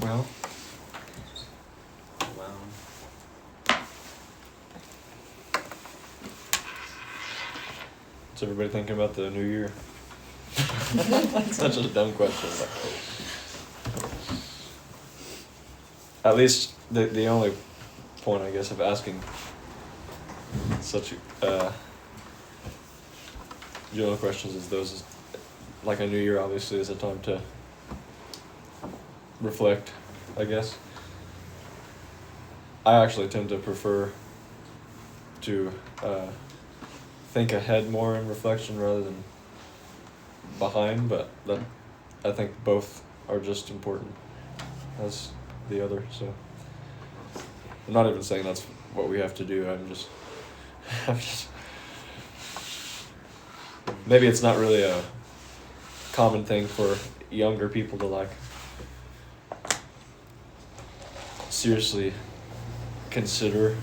Well. What's everybody thinking about the new year? Such a dumb question. At least the only point, I guess, of asking such general questions as those is, like a new year obviously is a time to reflect, I guess. I actually tend to prefer to think ahead more in reflection rather than behind, but that I think both are just important as the other. So I'm not even saying that's what we have to do. I'm just maybe it's not really a common thing for younger people to like seriously consider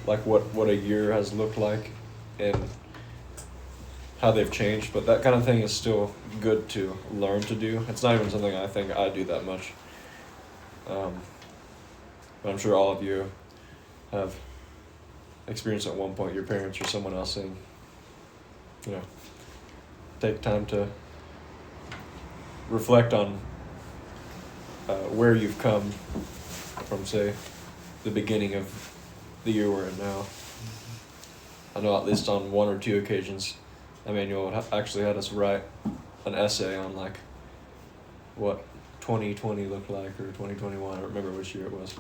like what a year has looked like and how they've changed, but that kind of thing is still good to learn to do. It's not even something I think I do that much. But I'm sure all of you have experienced at one point your parents or someone else saying, you know, take time to reflect on where you've come from, say, the beginning of the year we're in now. I know at least on one or two occasions, Emmanuel actually had us write an essay on like what 2020 looked like, or 2021. I don't remember which year it was.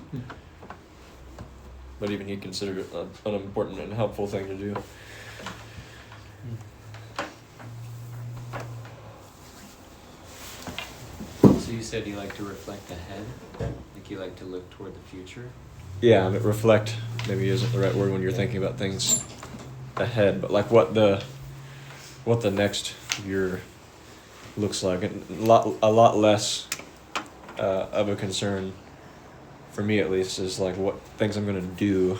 But even he considered it an important and helpful thing to do. So you said you like to reflect ahead? Like you like to look toward the future? Yeah, I mean, reflect maybe isn't the right word when you're thinking about things ahead, but like what the next year looks like. And a lot less of a concern for me, at least, is like what things I'm gonna do,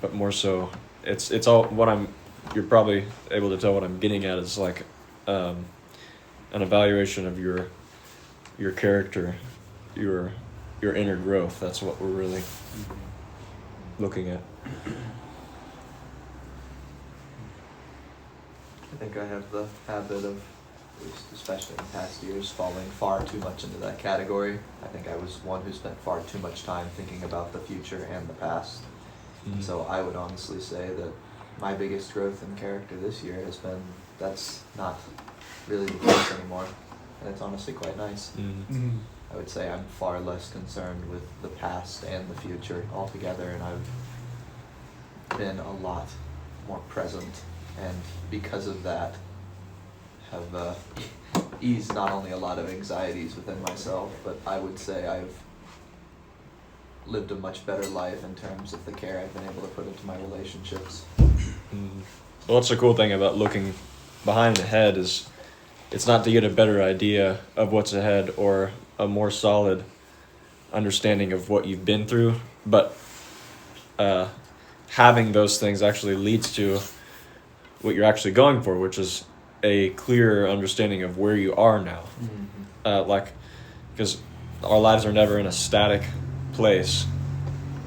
but more so it's all what you're probably able to tell what I'm getting at is like an evaluation of your character, your inner growth. That's what we're really looking at. I think I have the habit of, at least especially in past years, falling far too much into that category. I think I was one who spent far too much time thinking about the future and the past. Mm-hmm. So I would honestly say that my biggest growth in character this year has been that's not really the case anymore. And it's honestly quite nice. Mm-hmm. I would say I'm far less concerned with the past and the future altogether, and I've been a lot more present, and because of that have eased not only a lot of anxieties within myself, but I would say I've lived a much better life in terms of the care I've been able to put into my relationships. Well, that's the cool thing about looking behind and ahead is it's not to get a better idea of what's ahead or a more solid understanding of what you've been through, but having those things actually leads to what you're actually going for, which is a clearer understanding of where you are now. Like, because our lives are never in a static place,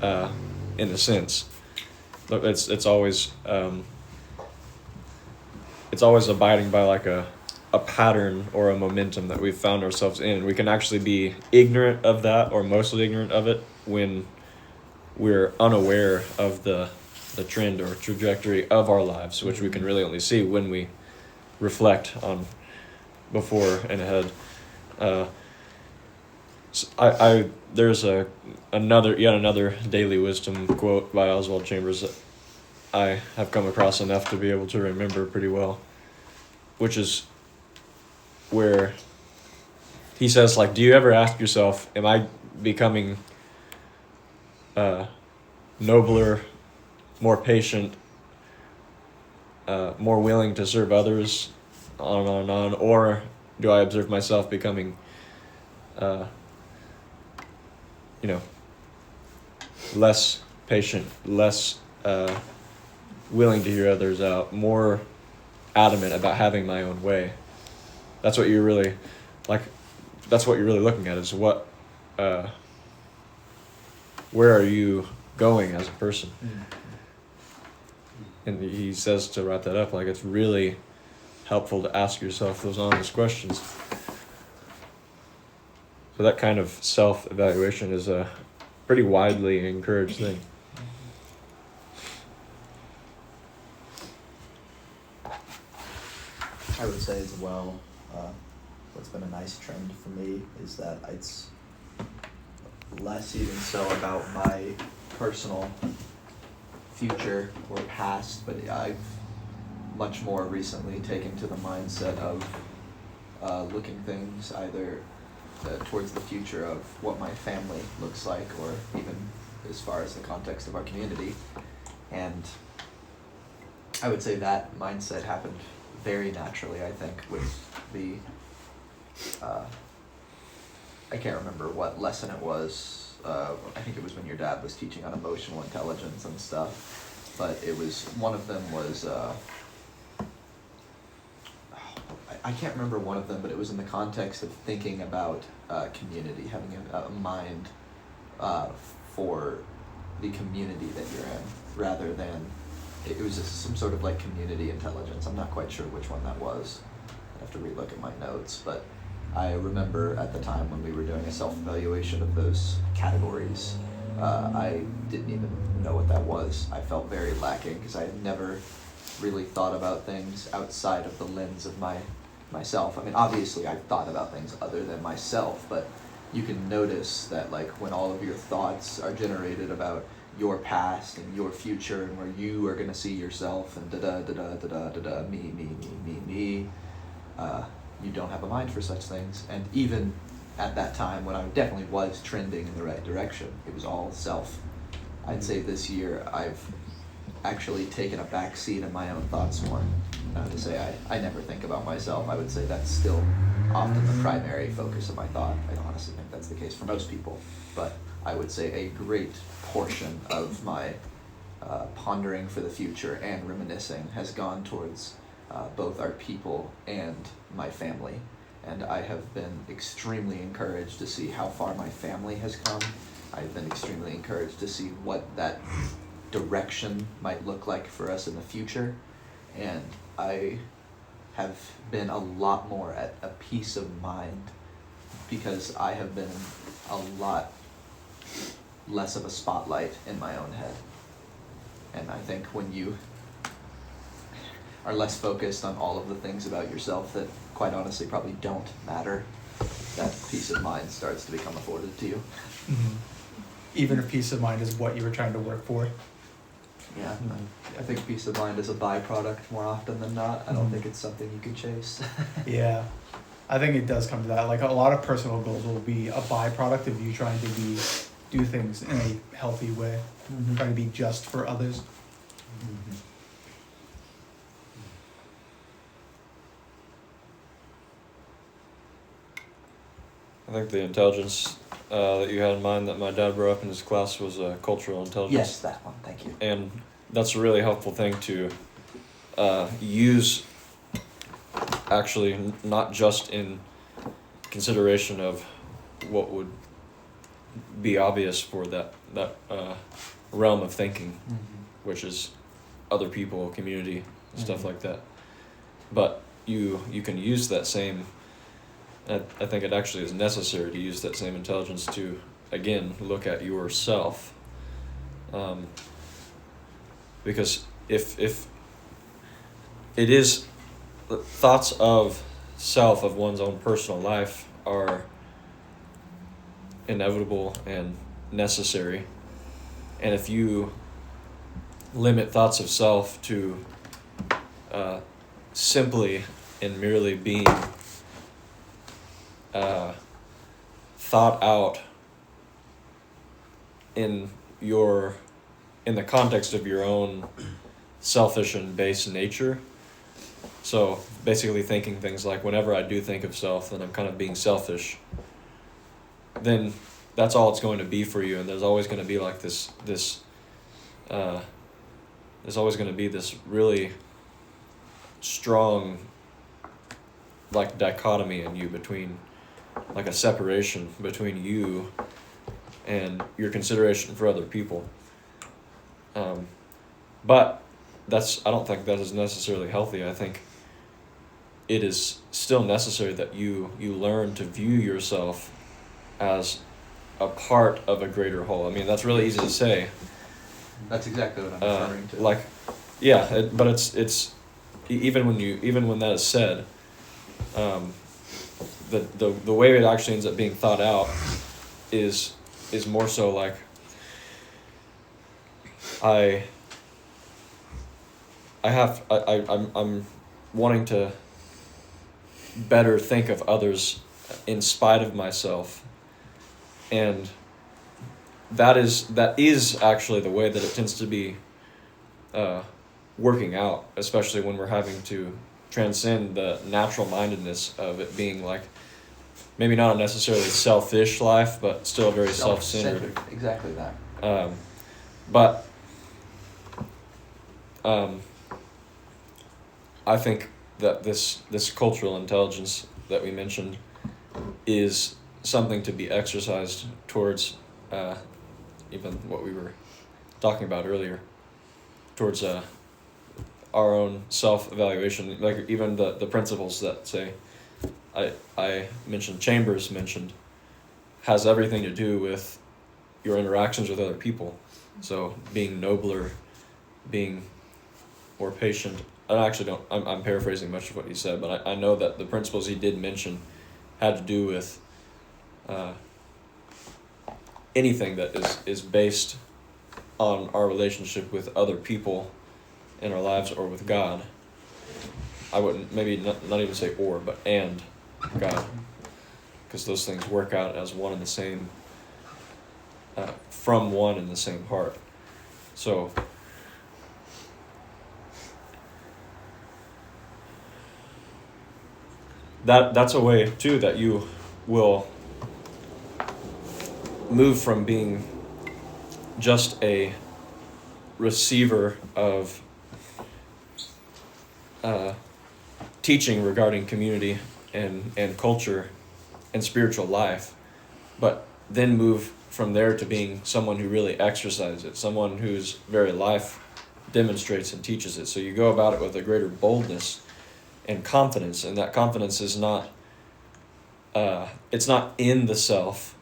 in a sense. It's always abiding by like a pattern or a momentum that we've found ourselves in. We can actually be ignorant of that, or mostly ignorant of it, when we're unaware of the trend or trajectory of our lives, which we can really only see when we reflect on before and ahead. So there's yet another daily wisdom quote by Oswald Chambers that I have come across enough to be able to remember pretty well, which is where he says, like, do you ever ask yourself, am I becoming nobler, more patient, more willing to serve others, on and on, or do I observe myself becoming less patient, less willing to hear others out, more adamant about having my own way? That's what you're really looking at, is what where are you going as a person? Mm-hmm. And he says to wrap that up, like, it's really helpful to ask yourself those honest questions. So that kind of self-evaluation is a pretty widely encouraged thing. I would say as well, what's been a nice trend for me is that it's less even so about my personal future or past, but I've much more recently taken to the mindset of looking things either towards the future of what my family looks like, or even as far as the context of our community. And I would say that mindset happened very naturally, I think, with the I can't remember what lesson it was. I think it was when your dad was teaching on emotional intelligence and stuff, but it was, one of them was I can't remember one of them, but it was in the context of thinking about community, having a mind for the community that you're in, rather than, it was just some sort of like community intelligence. I'm not quite sure which one that was. I have to relook at my notes, but I remember at the time when we were doing a self-evaluation of those categories, I didn't even know what that was. I felt very lacking because I had never really thought about things outside of the lens of myself. I mean, obviously I've thought about things other than myself, but you can notice that, like, when all of your thoughts are generated about your past and your future and where you are gonna see yourself and da-da, me, you don't have a mind for such things. And even at that time, when I definitely was trending in the right direction, it was all self. I'd say this year I've actually taken a back seat in my own thoughts more. To say I never think about myself. I would say that's still often the primary focus of my thought. I honestly think that's the case for most people, but I would say a great portion of my pondering for the future and reminiscing has gone towards both our people and my family. And I have been extremely encouraged to see how far my family has come. I've been extremely encouraged to see what that direction might look like for us in the future. And I have been a lot more at a peace of mind because I have been a lot less of a spotlight in my own head. And I think when you are less focused on all of the things about yourself that quite honestly probably don't matter, that peace of mind starts to become afforded to you. Mm-hmm. Even if peace of mind is what you were trying to work for. Yeah, I think peace of mind is a byproduct more often than not. I don't think it's something you can chase. Yeah, I think it does come to that. Like, a lot of personal goals will be a byproduct of you trying to do things in a healthy way, trying to be just for others. Mm-hmm. I think the intelligence that you had in mind that my dad brought up in his class was cultural intelligence. Yes, that one. Thank you. And that's a really helpful thing to use, actually, not just in consideration of what would be obvious for that realm of thinking, which is other people, community, stuff like that. But you can use that same, I think it actually is necessary to use that same intelligence to, again, look at yourself. Because if it is, thoughts of self, of one's own personal life, are inevitable and necessary, and if you limit thoughts of self to simply and merely being thought out in the context of your own selfish and base nature. So basically thinking things like, whenever I do think of self, then I'm kind of being selfish. Then that's all it's going to be for you, and there's always going to be like this there's always going to be this really strong, like, dichotomy in you between like a separation between you and your consideration for other people. But I don't think that is necessarily healthy. I think it is still necessary that you learn to view yourself as a part of a greater whole. I mean, that's really easy to say. That's exactly what I'm referring to. Like, yeah, but it's even when that is said, the way it actually ends up being thought out is more so like I'm wanting to better think of others in spite of myself, and that is actually the way that it tends to be working out, especially when we're having to transcend the natural mindedness of it being like maybe not a necessarily selfish life, but still very self-centered. Exactly that. But I think that this cultural intelligence that we mentioned is something to be exercised towards even what we were talking about earlier, towards our own self-evaluation, like even the principles that say I mentioned, Chambers mentioned, has everything to do with your interactions with other people. So being nobler, being more patient. I'm paraphrasing much of what he said, but I know that the principles he did mention had to do with anything that is based on our relationship with other people in our lives or with God. I wouldn't maybe not even say or, but and God, because those things work out as one and the same, from one and the same heart. So that's a way too that you will move from being just a receiver of teaching regarding community and culture and spiritual life, but then move from there to being someone who really exercises it, someone whose very life demonstrates and teaches it. So you go about it with a greater boldness and confidence, and that confidence is not it's not in the self,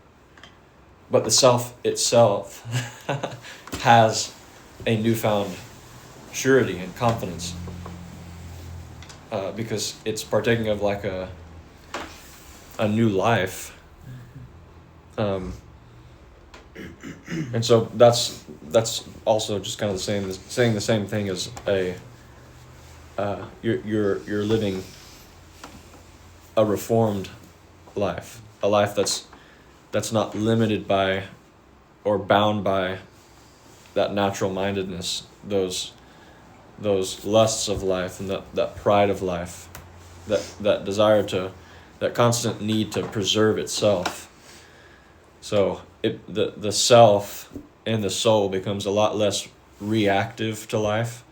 but the self itself has a newfound surety and confidence, because it's partaking of like a new life, and so that's also just kind of saying the same thing as you're living a reformed life, a life that's not limited by or bound by that natural mindedness, those lusts of life, and that pride of life, that desire that constant need to preserve itself. So the self and the soul becomes a lot less reactive to life,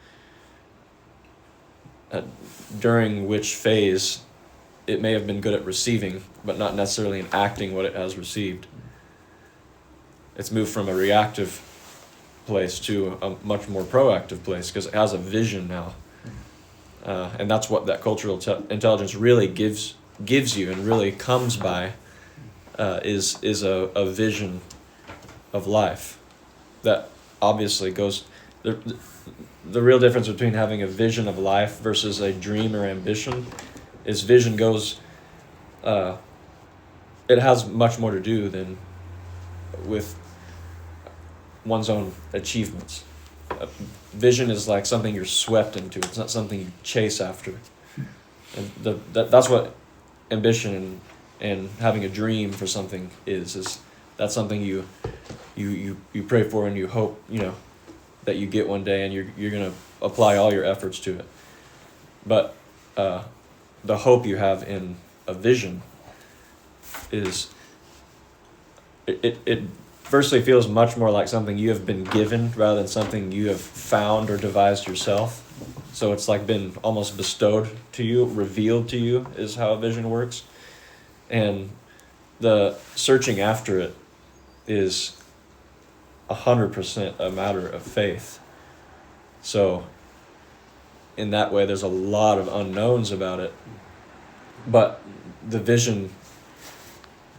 during which phase it may have been good at receiving, but not necessarily in acting what it has received. It's moved from a reactive place to a much more proactive place because it has a vision now, and that's what that cultural intelligence really gives you and really comes by, is a vision of life that obviously goes the real difference between having a vision of life versus a dream or ambition is vision goes, it has much more to do than with one's own achievements. Vision is like something you're swept into. It's not something you chase after. And that's what ambition and having a dream for something is that's something you pray for and you hope, that you get one day, and you're going to apply all your efforts to it. But the hope you have in a vision is it firstly feels much more like something you have been given rather than something you have found or devised yourself. So it's like been almost bestowed to you, revealed to you is how a vision works. And the searching after it is 100% a matter of faith. So in that way, there's a lot of unknowns about it, but the vision,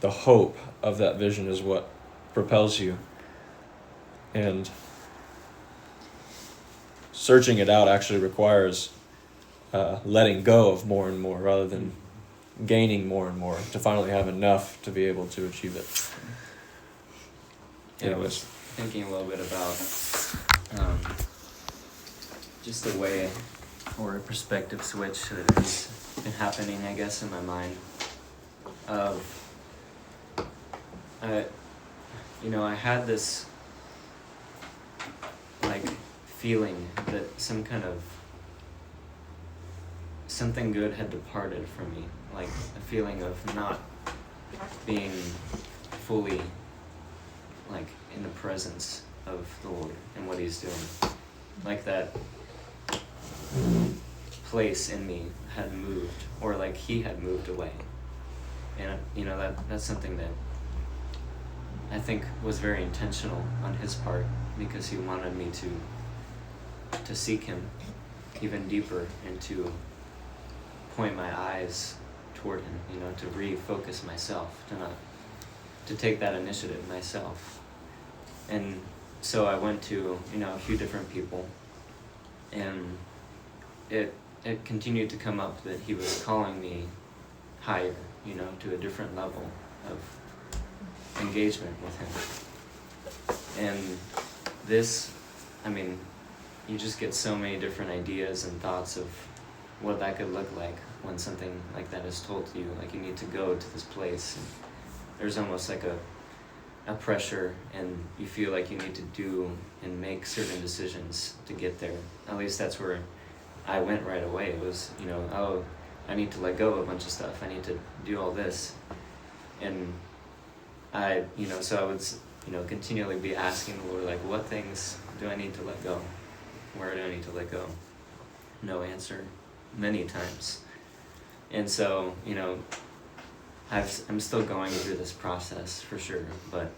the hope of that vision is what propels you. And searching it out actually requires letting go of more and more rather than gaining more and more to finally have enough to be able to achieve it. Yeah, I was thinking a little bit about just the way or a perspective switch that has been happening, I guess, in my mind. I had this like feeling that something good had departed from me, like a feeling of not being fully like in the presence of the Lord and what He's doing. Like that place in me had moved, or like He had moved away. And that's something that I think was very intentional on His part, because He wanted me to seek Him even deeper and to point my eyes toward Him, to refocus myself, to take that initiative myself. And so I went to, a few different people, and it continued to come up that He was calling me higher, to a different level of engagement with Him. And this, you just get so many different ideas and thoughts of what that could look like when something like that is told to you, like you need to go to this place. And there's almost like a pressure, and you feel like you need to do and make certain decisions to get there. At least that's where I went right away. It was, I need to let go of a bunch of stuff. I need to do all this. And so I would, continually be asking the Lord, like, what things do I need to let go? Where do I need to let go? No answer many times. And so, I'm still going through this process for sure, but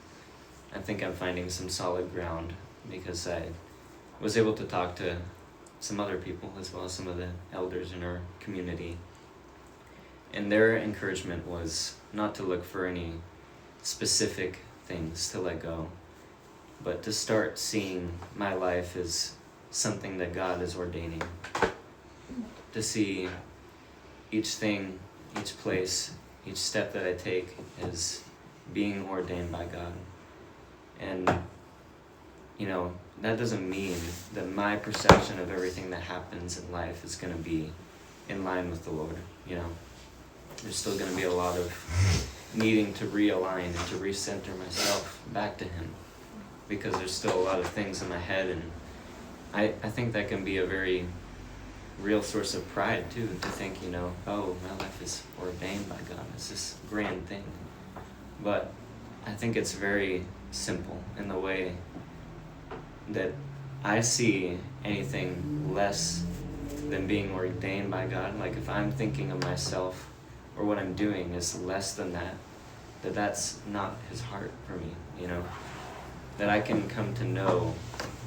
I think I'm finding some solid ground because I was able to talk to some other people as well as some of the elders in our community. And their encouragement was not to look for any specific things to let go, but to start seeing my life as something that God is ordaining. To see each thing, each place, each step that I take as being ordained by God. And, that doesn't mean that my perception of everything that happens in life is going to be in line with the Lord, There's still going to be a lot of needing to realign and to recenter myself back to Him, because there's still a lot of things in my head, and I think that can be a very real source of pride too, to think, oh, my life is ordained by God. It's this grand thing. But I think it's very simple in the way that I see anything less than being ordained by God. Like if I'm thinking of myself or what I'm doing is less than that's not His heart for me, that I can come to know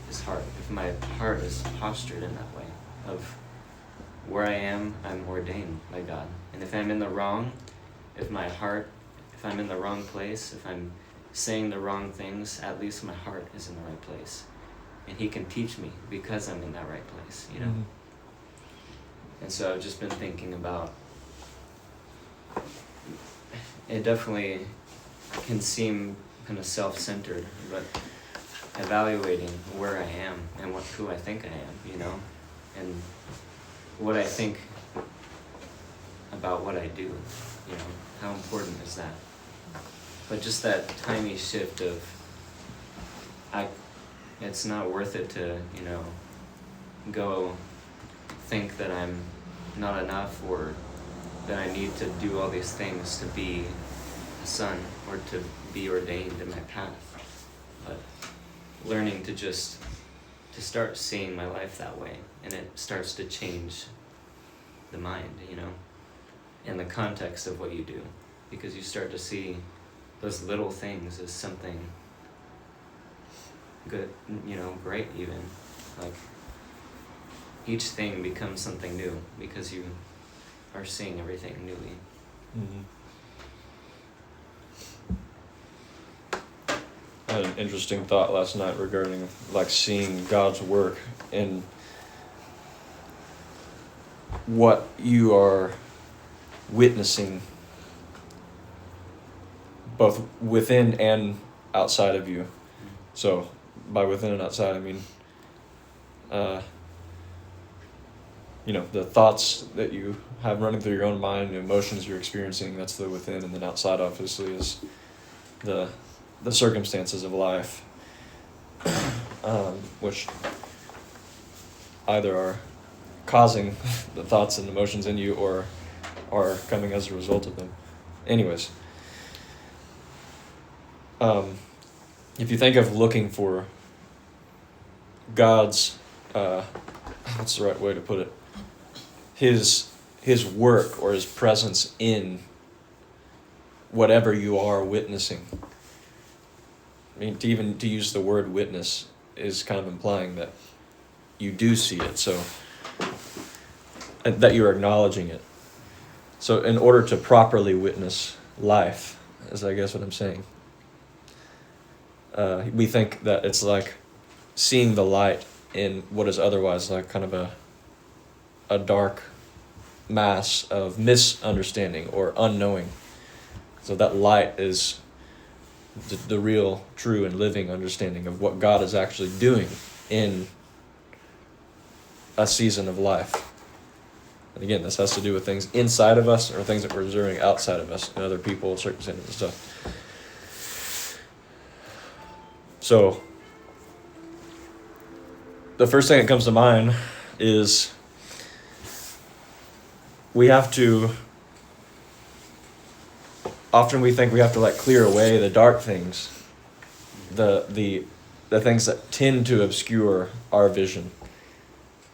His heart if my heart is postured in that way of where I am, I'm ordained by God. And if I'm in the wrong, if I'm in the wrong place, if I'm saying the wrong things, at least my heart is in the right place. And He can teach me because I'm in that right place, Mm-hmm. And so I've just been thinking about, it definitely can seem kind of self-centered, but evaluating where I am and who I think I am, and what I think about what I do, how important is that? But just that tiny shift of, it's not worth it to, go think that I'm not enough or that I need to do all these things to be a son or to be ordained in my path. But learning to start seeing my life that way, and it starts to change the mind, and the context of what you do, because you start to see those little things as something good, great even. Like, each thing becomes something new because you are seeing everything newly. Mm-hmm. I had an interesting thought last night regarding like seeing God's work in what you are witnessing both within and outside of you. So by within and outside, I mean, the thoughts that you have running through your own mind, the emotions you're experiencing, that's the within, and then outside obviously is the circumstances of life, which either are causing the thoughts and emotions in you or are coming as a result of them. Anyways, if you think of looking for God's, what's the right way to put it? His work or his presence in whatever you are witnessing. I mean, to use the word witness is kind of implying that you do see it, so that you're acknowledging it. So in order to properly witness life, is I guess what I'm saying, we think that it's like seeing the light in what is otherwise like kind of a dark mass of misunderstanding or unknowing. So that light is the real, true, and living understanding of what God is actually doing in a season of life. And again, this has to do with things inside of us or things that we're observing outside of us and other people, circumstances, and stuff. So, the first thing that comes to mind is often we think we have to like clear away the dark things, the things that tend to obscure our vision.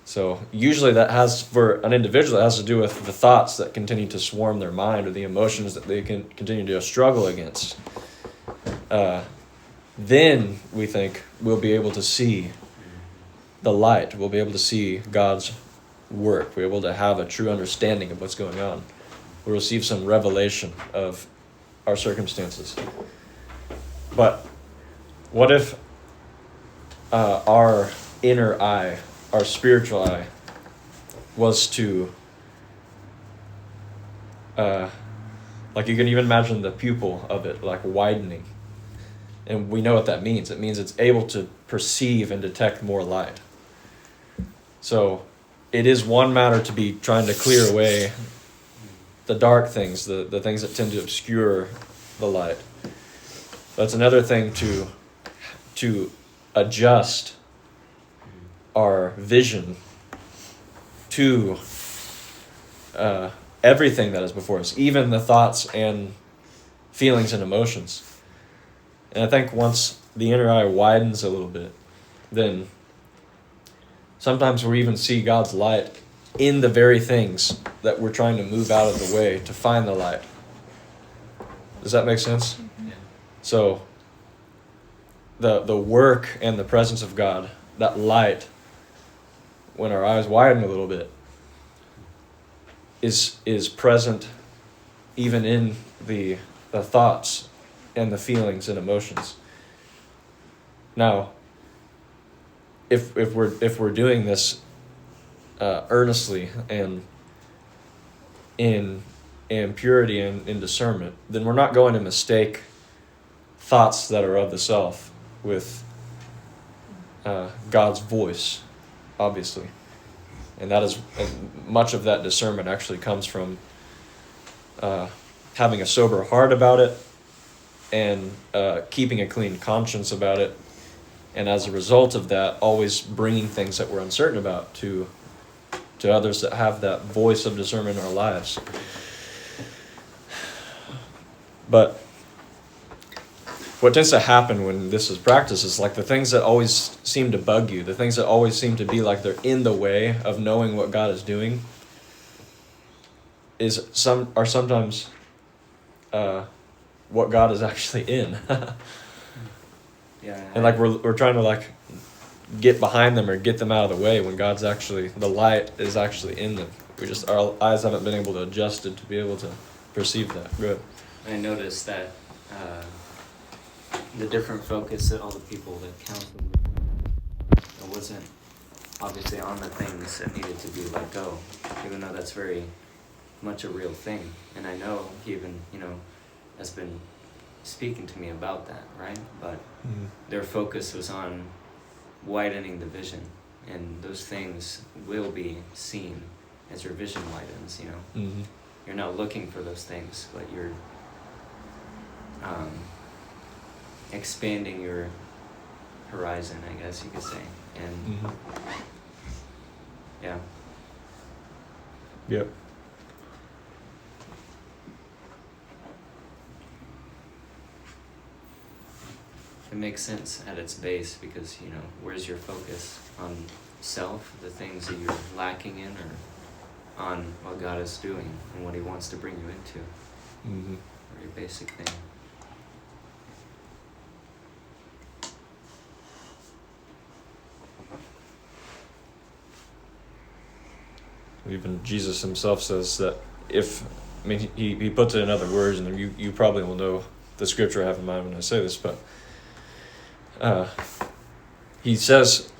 So usually that has, for an individual, it has to do with the thoughts that continue to swarm their mind or the emotions that they can continue to struggle against. Then we think we'll be able to see the light. We'll be able to see God's work. We're able to have a true understanding of what's going on. We'll receive some revelation of our circumstances. But what if our inner eye, our spiritual eye, was to, like you can even imagine the pupil of it like widening. And we know what that means. It means it's able to perceive and detect more light. So it is one matter to be trying to clear away the dark things, the things that tend to obscure the light. But it's another thing to adjust our vision to everything that is before us, even the thoughts and feelings and emotions. And I think once the inner eye widens a little bit, then sometimes we even see God's light in the very things that we're trying to move out of the way to find the light. Does that make sense? Yeah. So the work and the presence of God, that light, when our eyes widen a little bit, is present even in the thoughts and the feelings and emotions. Now, if we're doing this earnestly and in purity and in discernment, then we're not going to mistake thoughts that are of the self with God's voice, obviously. And that is, much of that discernment actually comes from having a sober heart about it and keeping a clean conscience about it. And as a result of that, always bringing things that we're uncertain about to others that have that voice of discernment in our lives. But what tends to happen when this is practiced is like the things that always seem to bug you, the things that always seem to be like they're in the way of knowing what God is doing, are sometimes what God is actually in. Yeah. And like we're trying to like get behind them or get them out of the way when God's actually, the light is actually in them. Our eyes haven't been able to adjust it to be able to perceive that. Good. I noticed that the different focus that all the people that counseled it wasn't obviously on the things that needed to be let go, even though that's very much a real thing. And I know he even, has been speaking to me about that, right? But their focus was on widening the vision, and those things will be seen as your vision widens, Mm-hmm. You're not looking for those things, but you're expanding your horizon, I guess you could say. And yeah. Yep. It makes sense at its base because, where's your focus? On self, the things that you're lacking in, or on what God is doing and what he wants to bring you into? Mm-hmm. Very basic thing. Even Jesus himself says that he puts it in other words, and you probably will know the scripture I have in mind when I say this, but he says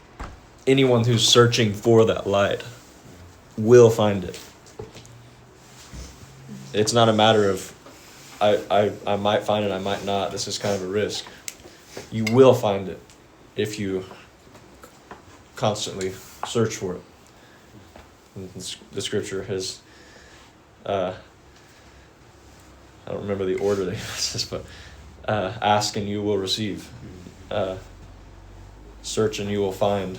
anyone who's searching for that light will find it. It's not a matter of I might find it, I might not. This is kind of a risk. You will find it if you constantly search for it. And the scripture has, I don't remember the order they says, but ask and you will receive. Search and you will find.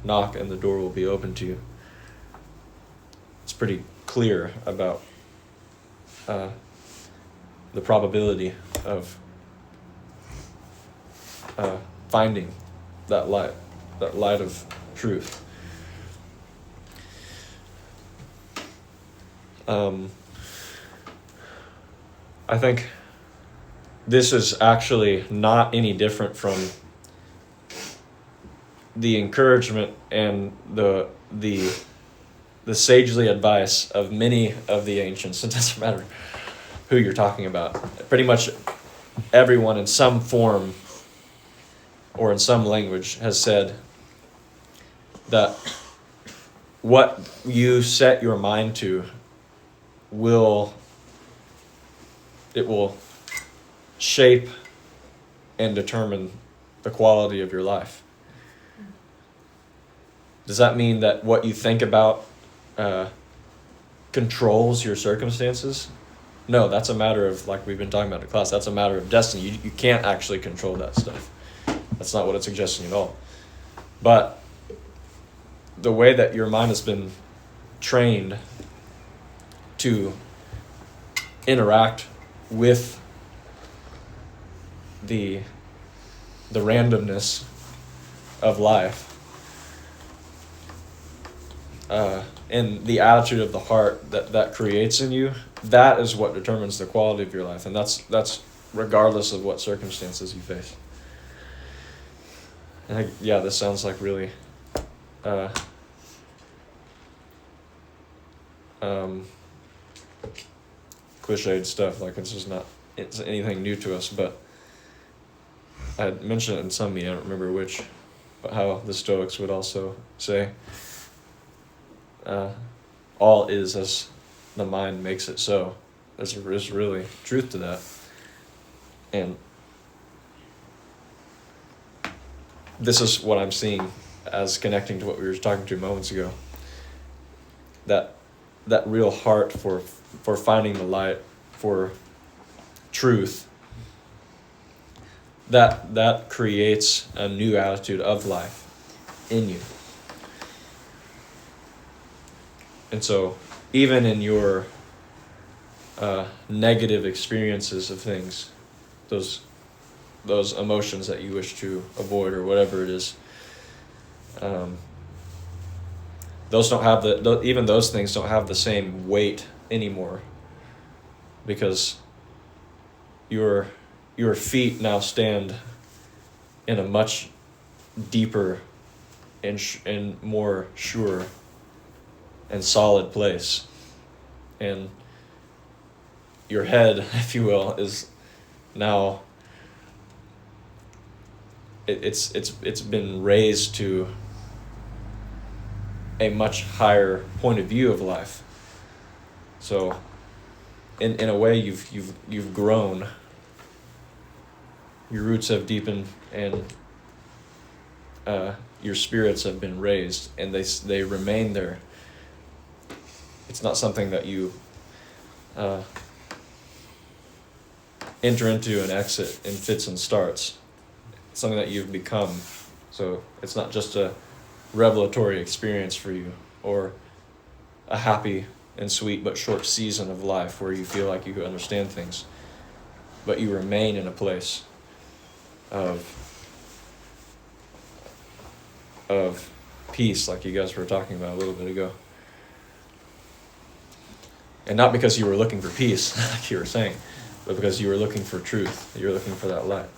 Knock and the door will be open to you. It's pretty clear about the probability of finding that light of truth. I think this is actually not any different from the encouragement and the sagely advice of many of the ancients. It doesn't matter who you're talking about. Pretty much everyone in some form or in some language has said that what you set your mind to will shape and determine the quality of your life. Does that mean that what you think about controls your circumstances? No, that's a matter of, like we've been talking about in class, that's a matter of destiny. You can't actually control that stuff. That's not what it's suggesting at all. But the way that your mind has been trained to interact with the randomness of life and the attitude of the heart that creates in you, that is what determines the quality of your life, and that's regardless of what circumstances you face. And this sounds like really cliched stuff, like it's anything new to us, but I had mentioned it in some meeting, I don't remember which, but how the Stoics would also say, all is as the mind makes it so. There's really truth to that. And this is what I'm seeing as connecting to what we were talking to moments ago. That real heart for finding the light, for truth, that creates a new attitude of life in you. And so even in your negative experiences of things, those emotions that you wish to avoid or whatever it is, those don't have even those things don't have the same weight anymore, because your feet now stand in a much deeper and more sure and solid place, and your head, if you will, is now it's been raised to a much higher point of view of life. So in a way you've grown, your roots have deepened, and your spirits have been raised, and they remain there. It's not something that you enter into and exit in fits and starts. It's something that you've become. So it's not just a revelatory experience for you, or a happy and sweet but short season of life where you feel like you understand things, but you remain in a place of peace, like you guys were talking about a little bit ago. And not because you were looking for peace, like you were saying, but because you were looking for truth. You're looking for that light.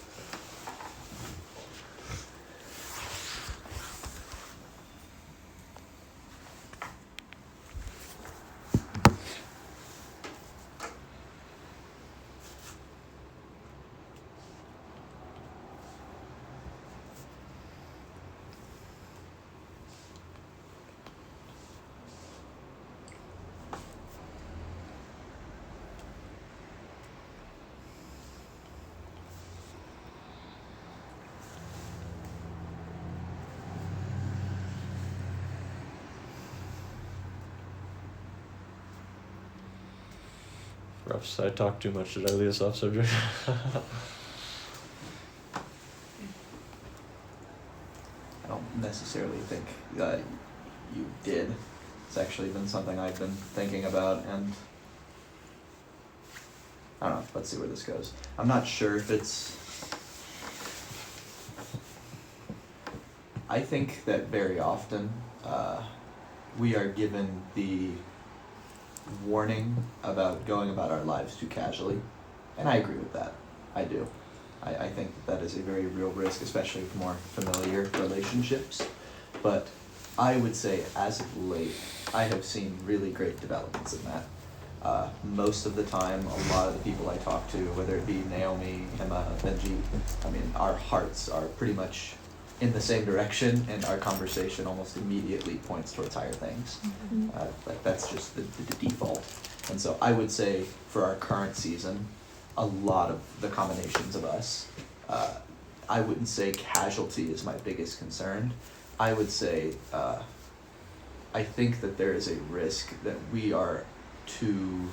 Perhaps I talked too much. Did I lead us off subject? I don't necessarily think that you did. It's actually been something I've been thinking about, and I don't know, let's see where this goes. I'm not sure if it's... I think that very often we are given the warning about going about our lives too casually, and I agree with that. I do. I think that is a very real risk, especially with more familiar relationships. But I would say, as of late, I have seen really great developments in that. Most of the time, a lot of the people I talk to, whether it be Naomi, Emma, Benji, I mean, our hearts are pretty much in the same direction, and our conversation almost immediately points towards higher things. Like that's just the default. And so I would say for our current season, a lot of the combinations of us, I wouldn't say casualty is my biggest concern. I would say I think that there is a risk that we are too,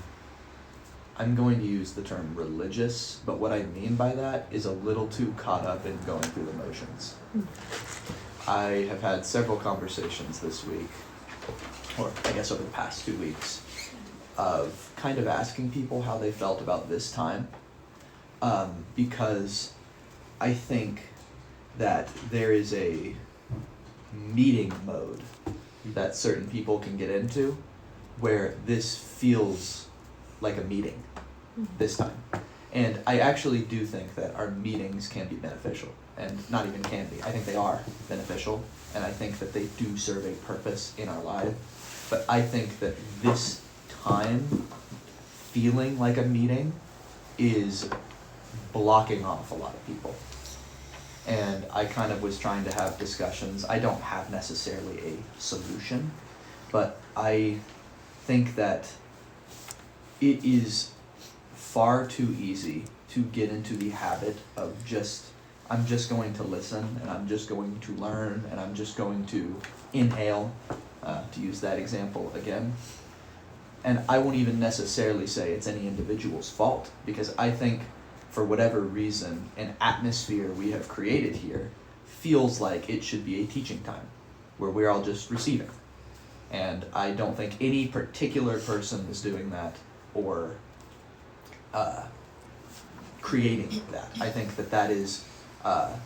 I'm going to use the term religious, but what I mean by that is a little too caught up in going through the motions. I have had several conversations this week, or I guess over the past 2 weeks, of kind of asking people how they felt about this time, because I think that there is a meeting mode that certain people can get into where this feels like a meeting this time. And I actually do think that our meetings can be beneficial, and not even can be. I think they are beneficial, and I think that they do serve a purpose in our life. But I think that this time feeling like a meeting is blocking off a lot of people. And I kind of was trying to have discussions. I don't have necessarily a solution, but I think that it is far too easy to get into the habit of I'm just going to listen, and I'm just going to learn, and I'm just going to inhale, to use that example again. And I won't even necessarily say it's any individual's fault, because I think for whatever reason, an atmosphere we have created here feels like it should be a teaching time, where we're all just receiving. And I don't think any particular person is doing that or creating that. I think that that is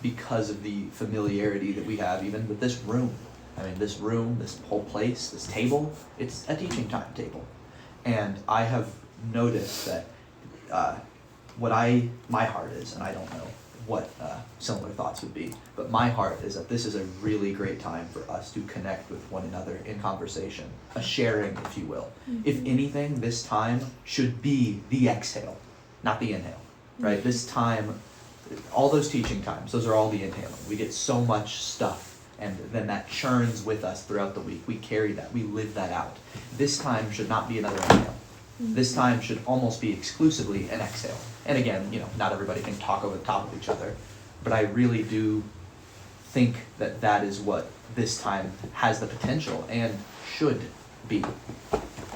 because of the familiarity that we have even with this room. I mean, this room, this whole place, this table, it's a teaching time table. And I have noticed that my heart is, and I don't know what similar thoughts would be, but my heart is that this is a really great time for us to connect with one another in conversation, a sharing, if you will. If anything, this time should be the exhale, not the inhale, right? This time, all those teaching times, those are all the inhaling. We get so much stuff, and then that churns with us throughout the week. We carry that, we live that out. This time should not be another inhale. This time should almost be exclusively an exhale. And again, not everybody can talk over the top of each other, but I really do think that that is what this time has the potential and should be.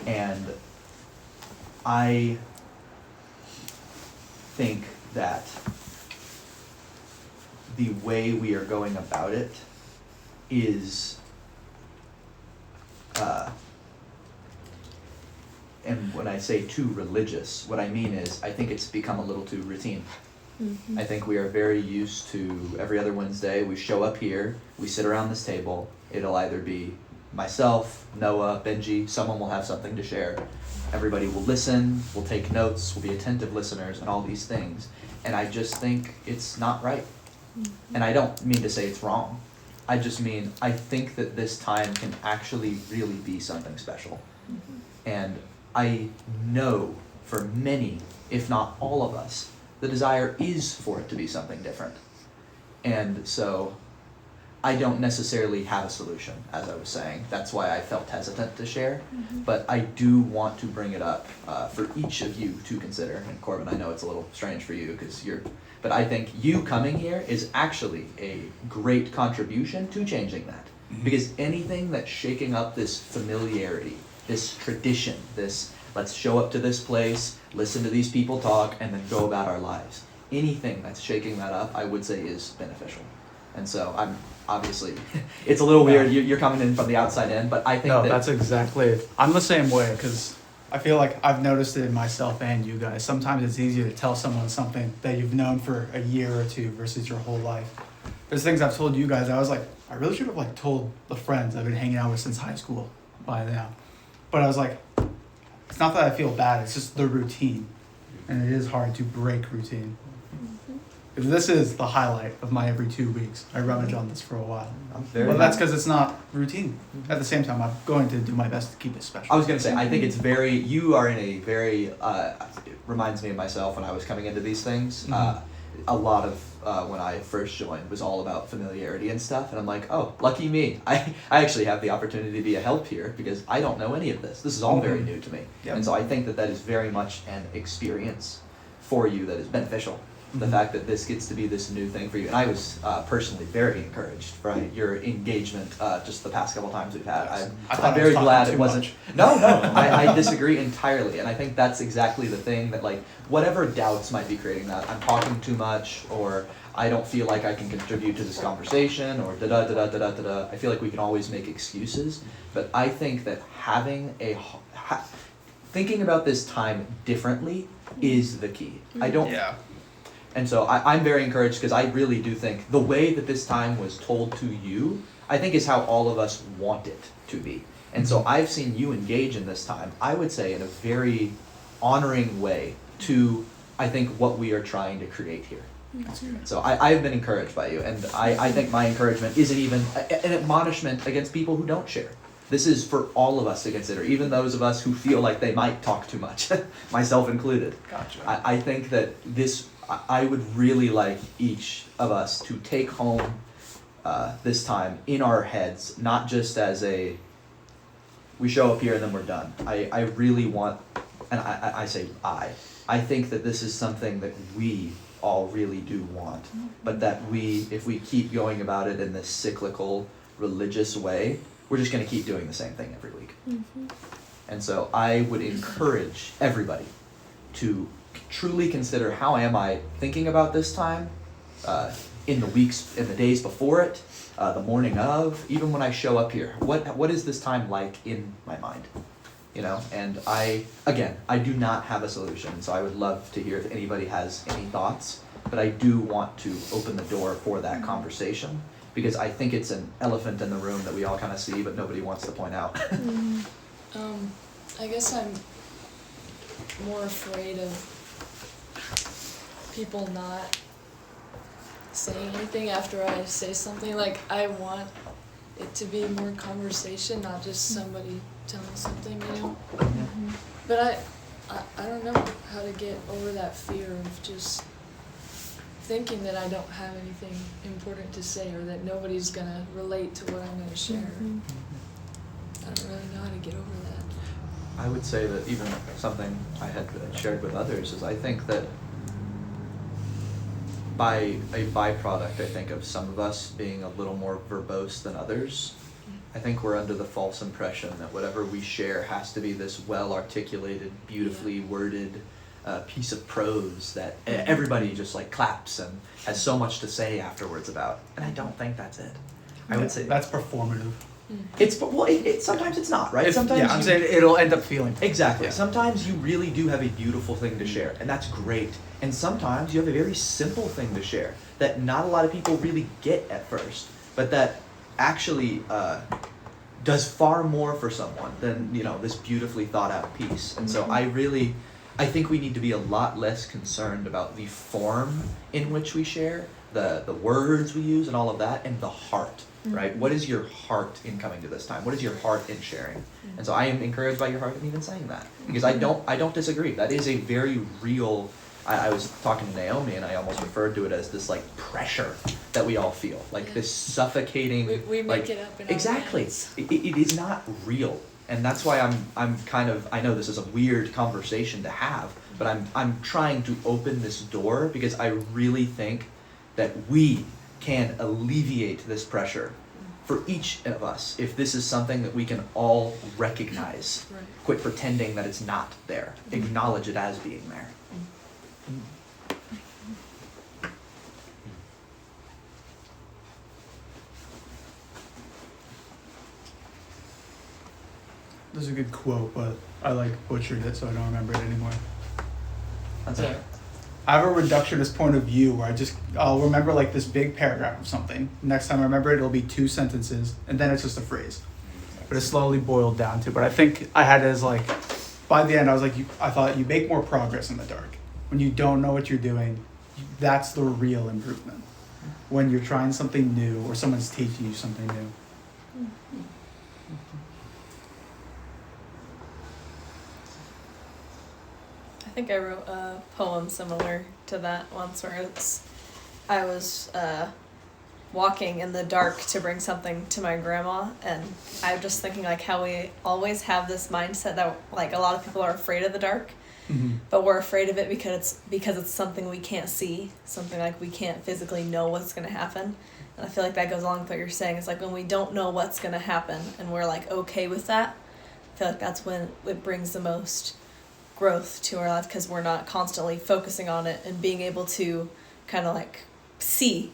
And I think that the way we are going about it is and when I say too religious, what I mean is I think it's become a little too routine. I think we are very used to every other Wednesday, we show up here, we sit around this table, it'll either be myself, Noah, Benji, someone will have something to share. Everybody will listen, will take notes, will be attentive listeners, and all these things. And I just think it's not right. And I don't mean to say it's wrong. I just mean I think that this time can actually really be something special. And I know for many, if not all of us, the desire is for it to be something different. And so I don't necessarily have a solution, as I was saying. That's why I felt hesitant to share. But I do want to bring it up for each of you to consider. And Corbin, I know it's a little strange for you because but I think you coming here is actually a great contribution to changing that. Because anything that's shaking up this familiarity, this tradition, this let's show up to this place, listen to these people talk, and then go about our lives. Anything that's shaking that up, I would say is beneficial. And so I'm obviously, it's a little weird, you're coming in from the outside in, but I think that's exactly it. I'm the same way, because I feel like I've noticed it in myself and you guys. Sometimes it's easier to tell someone something that you've known for a year or two versus your whole life. There's things I've told you guys, I was like, I really should have told the friends I've been hanging out with since high school by now. But I was like, it's not that I feel bad, it's just the routine. And it is hard to break routine. Because this is the highlight of my every 2 weeks. I rummage on this for a while. But that's because it's not routine. At the same time, I'm going to do my best to keep it special. I was going to say, I think it's you are in a very, it reminds me of myself when I was coming into these things. A lot of when I first joined was all about familiarity and stuff, and I'm like, oh, lucky me. I actually have the opportunity to be a help here because I don't know any of this. This is all very new to me. Yep. And so I think that is very much an experience for you that is beneficial. The fact that this gets to be this new thing for you. And I was personally very encouraged by your engagement just the past couple times we've had. I'm very glad it wasn't. No, I disagree entirely. And I think that's exactly the thing that whatever doubts might be creating that, I'm talking too much or I don't feel like I can contribute to this conversation or da-da-da-da-da-da-da. I feel like we can always make excuses. But I think that having thinking about this time differently is the key. And so I'm very encouraged because I really do think the way that this time was told to you, I think is how all of us want it to be. And so I've seen you engage in this time, I would say in a very honoring way to, I think, what we are trying to create here. That's good. So I've been encouraged by you, and I think my encouragement isn't even an admonishment against people who don't share. This is for all of us to consider, even those of us who feel like they might talk too much, myself included. Gotcha. I think that I would really like each of us to take home this time in our heads, not just as we show up here and then we're done. I really want, and I say I think that this is something that we all really do want, but that if we keep going about it in this cyclical, religious way, we're just going to keep doing the same thing every week. And so I would encourage everybody to truly consider, how am I thinking about this time in the days before it, the morning of, even when I show up here. What is this time like in my mind? And I do not have a solution, so I would love to hear if anybody has any thoughts, but I do want to open the door for that conversation because I think it's an elephant in the room that we all kind of see, but nobody wants to point out. I guess I'm more afraid of people not saying anything after I say something. Like, I want it to be more conversation, not just somebody telling something, you know? But I don't know how to get over that fear of just thinking that I don't have anything important to say or that nobody's gonna relate to what I'm gonna share. I don't really know how to get over that. I would say that even something I had shared with others is I think that by a byproduct, I think, of some of us being a little more verbose than others, I think we're under the false impression that whatever we share has to be this well-articulated, beautifully worded piece of prose that everybody just like claps and has so much to say afterwards about. And I don't think that's it. I would say that's performative. it's well, sometimes it's not, right? Sometimes I'm saying it'll end up feeling exactly. Yeah. Sometimes you really do have a beautiful thing to share, and that's great. And sometimes you have a very simple thing to share that not a lot of people really get at first, but that actually does far more for someone than this beautifully thought out piece. And so I think we need to be a lot less concerned about the form in which we share, the words we use, and all of that, and the heart. Right? What is your heart in coming to this time? What is your heart in sharing? And so I am encouraged by your heart in even saying that, because I don't disagree. That is a very real. I was talking to Naomi, and I almost referred to it as this like pressure that we all feel, like this suffocating. We make like, it up in exactly. our minds. It is not real, and that's why I'm kind of. I know this is a weird conversation to have, but I'm trying to open this door because I really think that we can alleviate this pressure for each of us if this is something that we can all recognize. Right. Quit pretending that it's not there. Acknowledge it as being there. There's a good quote, but I like butchered it, so I don't remember it anymore. That's it. I have a reductionist point of view where I'll remember like this big paragraph of something. Next time I remember it, it'll be 2 sentences, and then it's just a phrase. But it's slowly boiled down to. But I think I had it as like, by the end, I was like, I thought you make more progress in the dark. When you don't know what you're doing, that's the real improvement. When you're trying something new or someone's teaching you something new. I think I wrote a poem similar to that once where I was walking in the dark to bring something to my grandma, and I'm just thinking like how we always have this mindset that like a lot of people are afraid of the dark, but we're afraid of it because it's something we can't see, something like we can't physically know what's going to happen. And I feel like that goes along with what you're saying. It's like when we don't know what's going to happen and we're like okay with that, I feel like that's when it brings the most growth to our life, because we're not constantly focusing on it and being able to kind of like see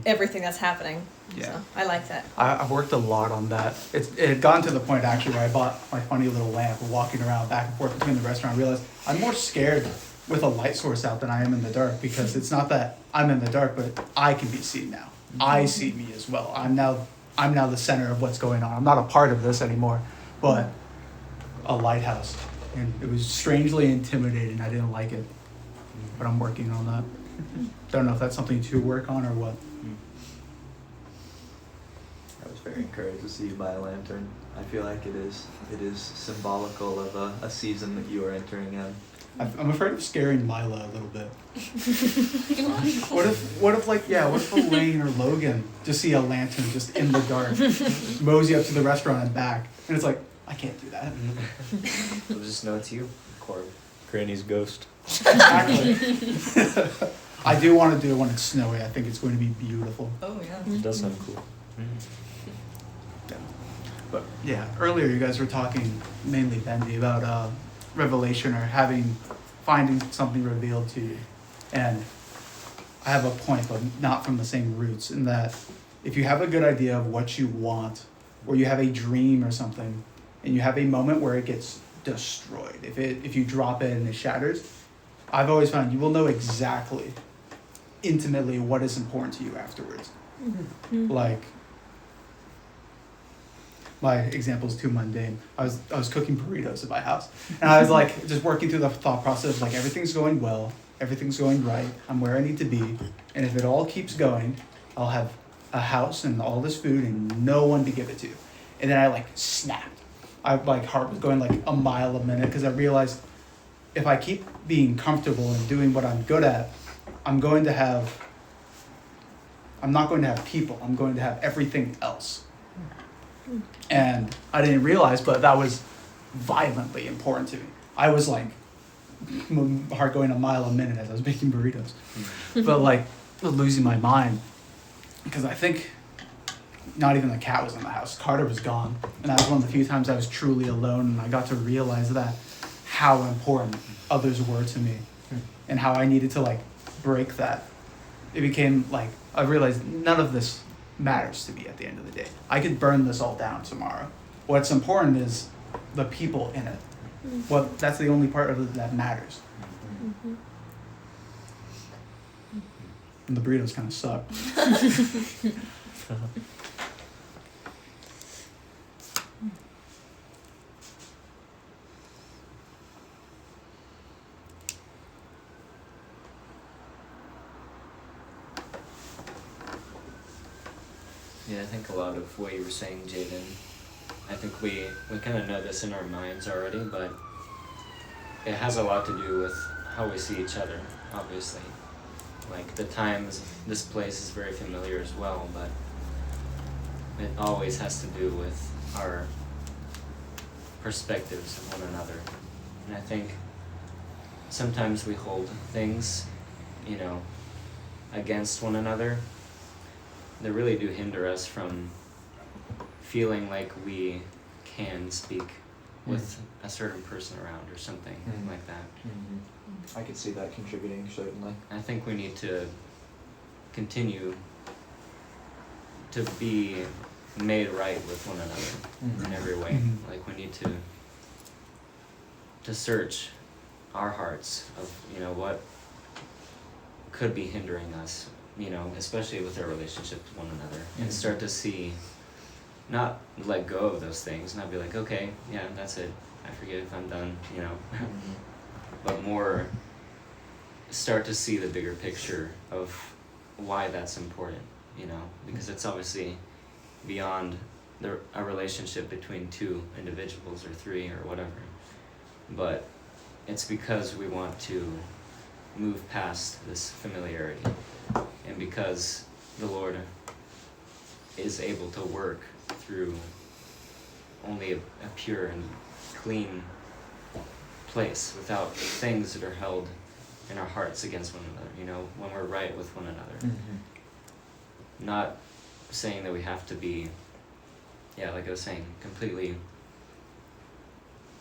everything that's happening. Yeah. So I like that. I've worked a lot on that. It had gotten to the point actually where I bought my funny little lamp and walking around back and forth between the restaurant. I realized I'm more scared with a light source out than I am in the dark, because it's not that I'm in the dark, but I can be seen now. I see me as well. I'm now the center of what's going on. I'm not a part of this anymore, but a lighthouse. And it was strangely intimidating. I didn't like it, but I'm working on that. Don't know if that's something to work on or what. I was very encouraged to see you buy a lantern. I feel like it is symbolical of a season that you are entering in. I'm afraid of scaring Mila a little bit. What if Elaine or Logan just see a lantern just in the dark, mosey up to the restaurant and back, and it's like, I can't do that. We'll just know it's you. Granny's ghost. Exactly. I do want to do it when it's snowy. I think it's going to be beautiful. Oh yeah. It does sound cool. Yeah. But yeah, earlier you guys were talking, mainly Bendy, about revelation or finding something revealed to you. And I have a point, but not from the same roots, in that if you have a good idea of what you want, or you have a dream or something, and you have a moment where it gets destroyed, if you drop it and it shatters, I've always found you will know exactly, intimately, what is important to you afterwards. Like, my example is too mundane. I was cooking burritos at my house, and I was like just working through the thought process, like everything's going well, everything's going right, I'm where I need to be, and if it all keeps going, I'll have a house and all this food and no one to give it to. And then I like snapped. Heart was going like a mile a minute because I realized if I keep being comfortable and doing what I'm good at, I'm not going to have people, I'm going to have everything else. And I didn't realize, but that was violently important to me. I was like, my heart going a mile a minute as I was making burritos. But like, losing my mind. Because I think not even the cat was in the house. Carter was gone. And that was one of the few times I was truly alone, and I got to realize that, how important others were to me. And how I needed to like break that. It became like, I realized none of this matters to me at the end of the day. I could burn this all down tomorrow. What's important is the people in it. That's the only part of it that matters. Mm-hmm. And the burritos kind of suck. Yeah, I think a lot of what you were saying, Jaden, I think we kind of know this in our minds already, but it has a lot to do with how we see each other, obviously. Like the times, this place is very familiar as well, but it always has to do with our perspectives of one another. And I think sometimes we hold things, against one another that really do hinder us from feeling like we can speak with a certain person around or something like that. I could see that contributing, certainly. I think we need to continue to be made right with one another in every way. Like we need to search our hearts of, what could be hindering us, especially with our relationship with one another, and start to see, not let go of those things, not be like, okay, yeah, that's it, I forgive, I'm done, but more start to see the bigger picture of why that's important, because it's obviously beyond a relationship between two individuals or three or whatever, but it's because we want to move past this familiarity, and because the Lord is able to work through only a pure and clean place without things that are held in our hearts against one another, when we're right with one another. Not saying that we have to be, like I was saying, completely,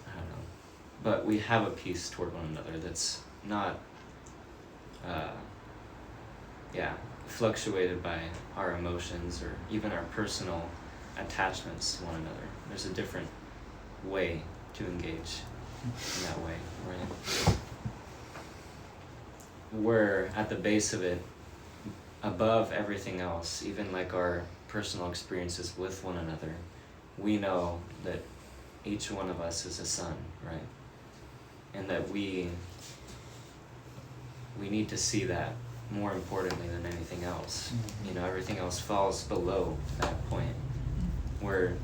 I don't know, but we have a peace toward one another that's not, fluctuated by our emotions or even our personal attachments to one another. There's a different way to engage in that way, right? We're at the base of it, above everything else, even like our personal experiences with one another, we know that each one of us is a son, right? And that we need to see that more importantly than anything else. Everything else falls below that point where,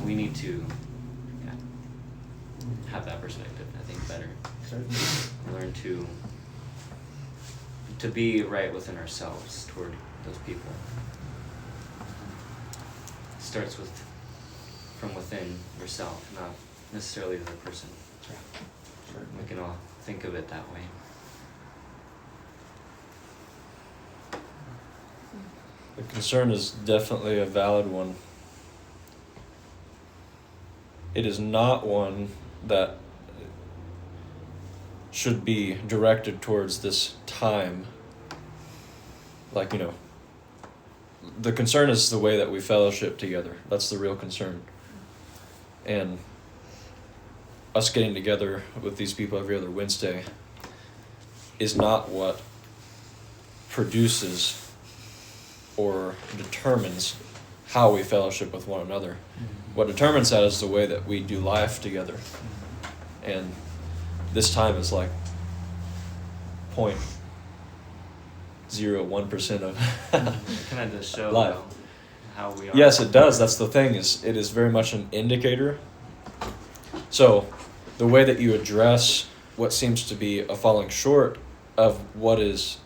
we need to have that perspective, I think, better. Learn to be right within ourselves toward those people. It starts from within yourself, not necessarily the other person. We can all think of it that way. The concern is definitely a valid one. It is not one that should be directed towards this time. Like, the concern is the way that we fellowship together. That's the real concern. And us getting together with these people every other Wednesday is not what produces or determines how we fellowship with one another. What determines that is the way that we do life together. And this time is like 0.01% of It kind of does show Life. though, how we are. Yes, it does. That's the thing, is it is very much an indicator. So the way that you address what seems to be a falling short of what is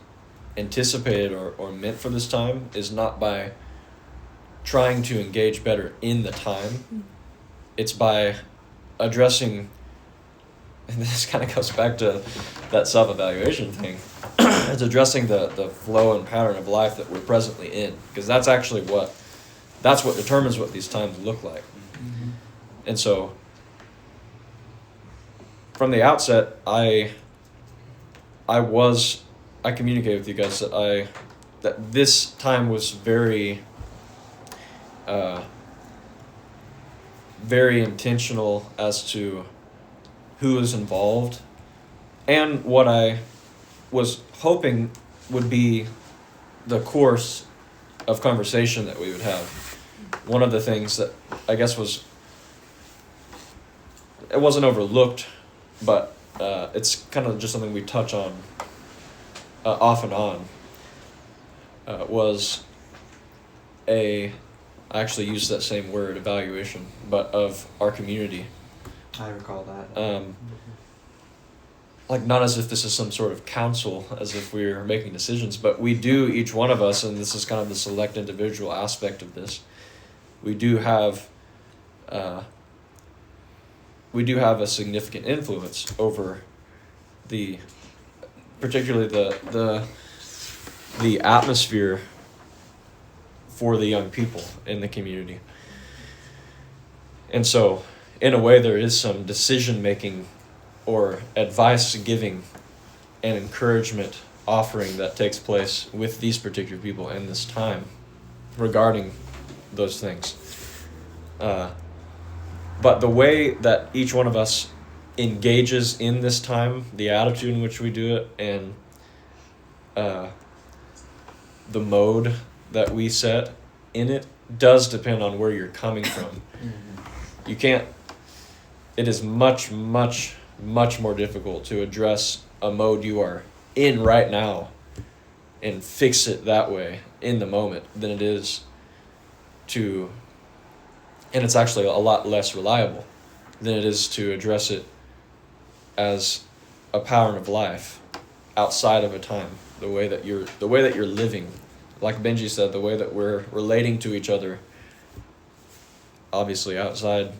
anticipated or meant for this time is not by trying to engage better in the time. It's by addressing, and this kind of goes back to that self-evaluation thing. It's addressing the flow and pattern of life that we're presently in, because that's actually what determines what these times look like. And so from the outset, I communicated with you guys that this time was very very intentional as to who is involved, and what I was hoping would be the course of conversation that we would have. One of the things that I guess it wasn't overlooked, but it's kind of just something we touch on off and on, was I actually used that same word, evaluation, but of our community. I recall that. Like, not as if this is some sort of council, as if we're making decisions, but we do, each one of us, and this is kind of the select individual aspect of this, we do have a significant influence over particularly the atmosphere for the young people in the community. And so, in a way, there is some decision making or advice giving and encouragement offering that takes place with these particular people in this time regarding those things. But the way that each one of us engages in this time, the attitude in which we do it, and the mode that we set in it does depend on where you're coming from. You can't, it is much, much, much more difficult to address a mode you are in right now and fix it that way in the moment than it is to, and it's actually a lot less reliable than it is to address it as a pattern of life outside of a time, the way that you're living, like Benji said, the way that we're relating to each other, obviously outside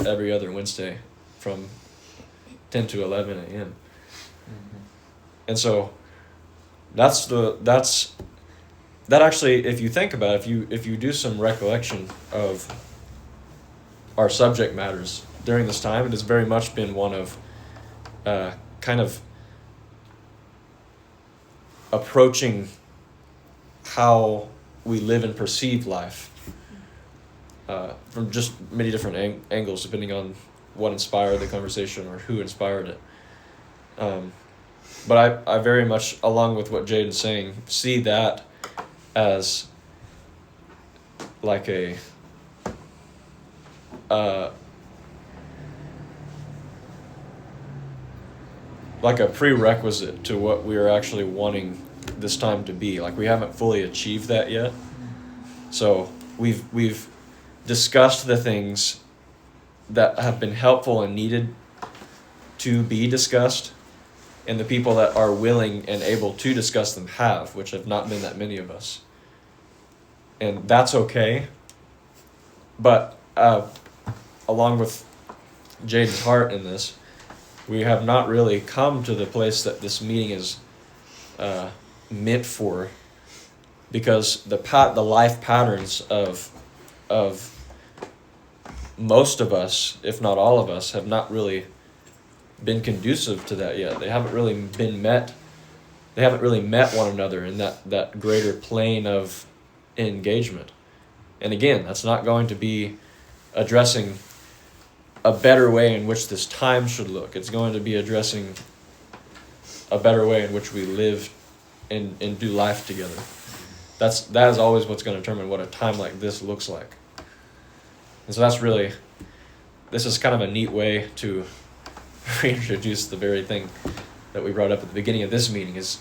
every other Wednesday from 10 to 11 a.m. And so that actually, if you think about it, if you do some recollection of our subject matters during this time, it has very much been one of kind of approaching how we live and perceive life from just many different angles, depending on what inspired the conversation or who inspired it. But I very much, along with what Jaden's saying, see that as like a prerequisite to what we are actually wanting this time to be. Like, we haven't fully achieved that yet. So we've discussed the things that have been helpful and needed to be discussed, and the people that are willing and able to discuss them have, which have not been that many of us. And that's okay. But along with Jaden's heart in this, we have not really come to the place that this meeting is meant for, because the life patterns of most of us, if not all of us, have not really been conducive to that yet. They haven't really met one another in that greater plane of engagement. And again, that's not going to be addressing a better way in which this time should look. It's going to be addressing a better way in which we live and do life together. That is always what's going to determine what a time like this looks like. And so this is kind of a neat way to reintroduce the very thing that we brought up at the beginning of this meeting is,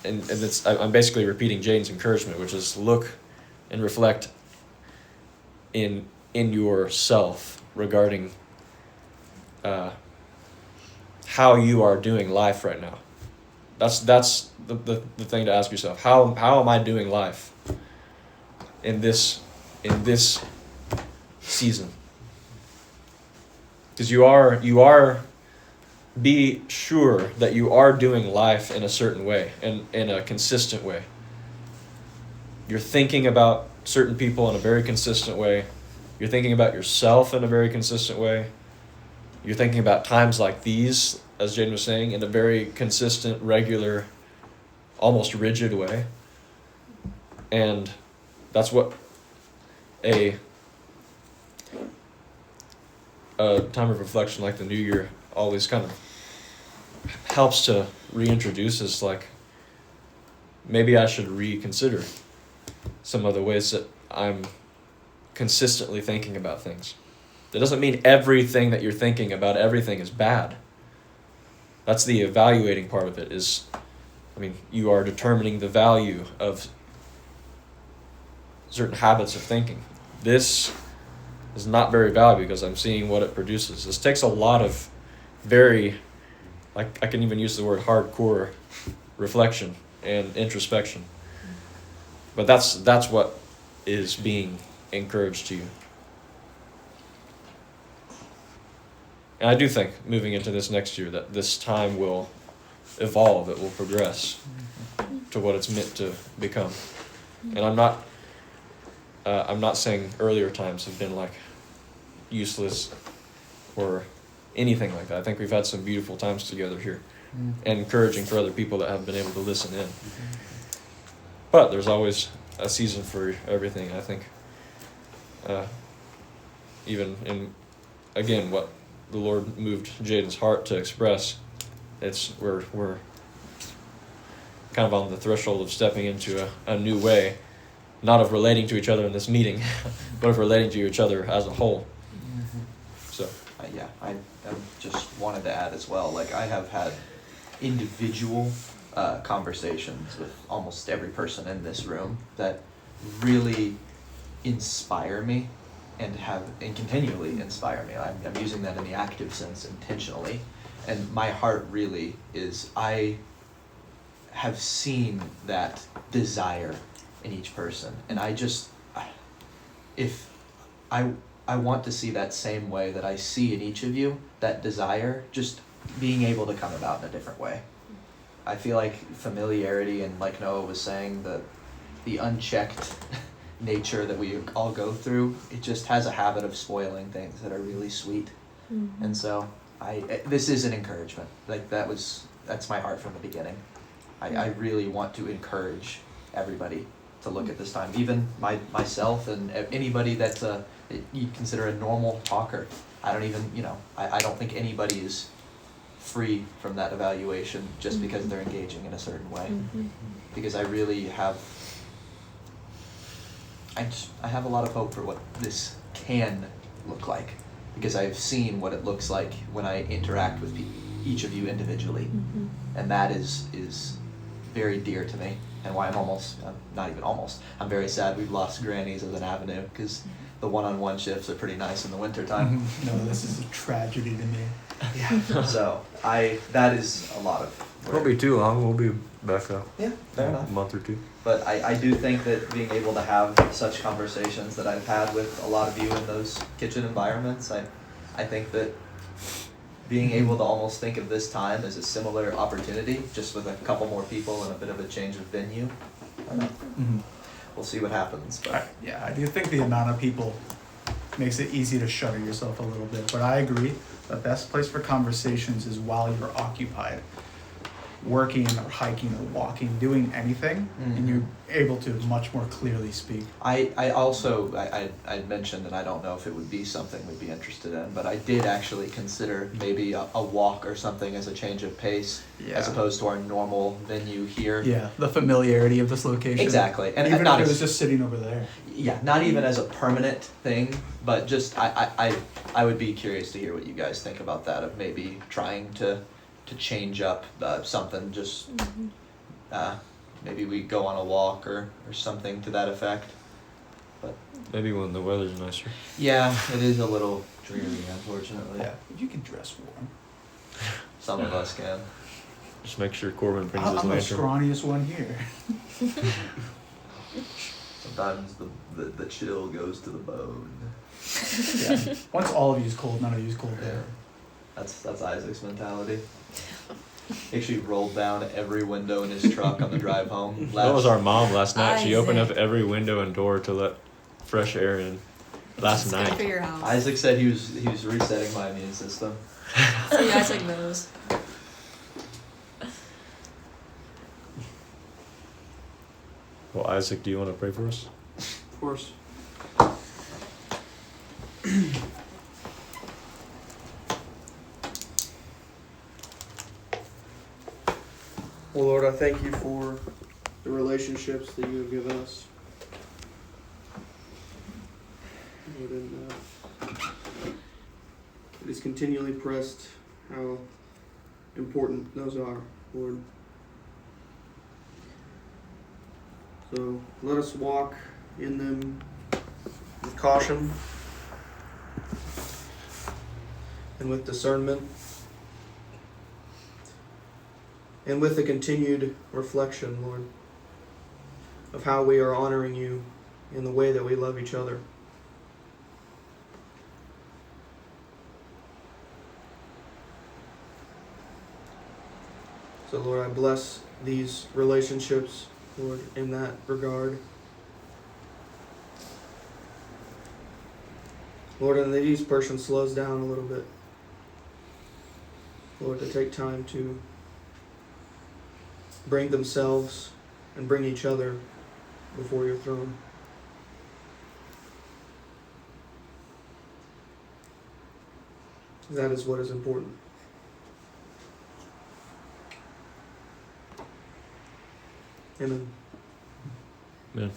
and it's, I'm basically repeating Jane's encouragement, which is look and reflect in yourself regarding how you are doing life right now. That's the thing to ask yourself. How am I doing life in this season? Because you are be sure that you are doing life in a certain way and in a consistent way. You're thinking about certain people in a very consistent way. You're thinking about yourself in a very consistent way. You're thinking about times like these, as Jane was saying, in a very consistent, regular, almost rigid way. And that's what a time of reflection like the New Year always kind of helps to reintroduce, is like, maybe I should reconsider some of the ways that I'm consistently thinking about things. That doesn't mean everything that you're thinking about everything is bad. That's the evaluating part of it, is, I mean, you are determining the value of certain habits of thinking. This is not very valuable because I'm seeing what it produces. This takes a lot of very, like, I can even use the word hardcore reflection and introspection. But that's what is being encouraged to you. And I do think moving into this next year that this time will evolve, it will progress to what it's meant to become. And I'm not saying earlier times have been like useless or anything like that. I think we've had some beautiful times together here, and encouraging for other people that have been able to listen in. But there's always a season for everything, I think. Even in, again, what the Lord moved Jaden's heart to express, it's we're kind of on the threshold of stepping into a new way, not of relating to each other in this meeting, but of relating to each other as a whole. So Yeah, I just wanted to add as well, like, I have had individual conversations with almost every person in this room that really inspire me and continually inspire me. I'm using that in the active sense intentionally. And my heart really is, I have seen that desire in each person. And I want to see that same way that I see in each of you, that desire, just being able to come about in a different way. I feel like familiarity, and like Noah was saying, the unchecked nature that we all go through, it just has a habit of spoiling things that are really sweet. Mm-hmm. And so this is an encouragement. Like, that's my heart from the beginning. I really want to encourage everybody to look at this time, even myself and anybody that you'd consider a normal talker. I don't even, I don't think anybody is free from that evaluation just because they're engaging in a certain way. Mm-hmm. Because I really have, I have a lot of hope for what this can look like, because I've seen what it looks like when I interact with each of you individually. Mm-hmm. And that is very dear to me, and why I'm very sad we've lost Granny's as an avenue, because the one-on-one shifts are pretty nice in the wintertime. No, this is a tragedy to me. Yeah. So that is a lot of it won't be too long. We'll be back up. Yeah, fair enough. A month or two. But I do think that being able to have such conversations that I've had with a lot of you in those kitchen environments, I think that being able to almost think of this time as a similar opportunity, just with a couple more people and a bit of a change of venue. I don't know. Mm-hmm. We'll see what happens. But I do think the amount of people makes it easy to shutter yourself a little bit, but I agree the best place for conversations is while you're occupied. working or hiking or walking, doing anything, and you're able to much more clearly speak. I also, I'd mentioned, and I don't know if it would be something we'd be interested in, but I did actually consider maybe a walk or something as a change of pace, as opposed to our normal venue here. Yeah, the familiarity of this location. Exactly, and even not if it as, was just sitting over there. yeah, not even as a permanent thing, but just I would be curious to hear what you guys think about that, of maybe trying to change up something, just maybe we go on a walk or something to that effect. But Maybe when the weather's nicer. yeah, it is a little dreary, unfortunately. Yeah, you can dress warm. Some of us can. Just make sure Corbin brings his I'm the lantern. scrawniest one here. Sometimes the chill goes to the bone. Yeah. Once all of you's cold, none of you's cold Yeah. there. That's Isaac's mentality. He actually rolled down every window in his truck on the drive home. That was our mom last night. She opened up Isaac. every window and door to let fresh air in. Last It's good for night. your house. Isaac said he was resetting my immune system. See, Isaac knows. Well, Isaac, do you want to pray for us? Of course. Well, Lord, I thank you for the relationships that you have given us. Lord, and it is continually pressed how important those are, Lord. So let us walk in them with caution and with discernment and with a continued reflection, Lord, of how we are honoring you in the way that we love each other. So, Lord, I bless these relationships, Lord, in that regard. Lord, and that each person slows down a little bit. Lord, to take time to bring themselves and bring each other before your throne. That is what is important. Amen. Man.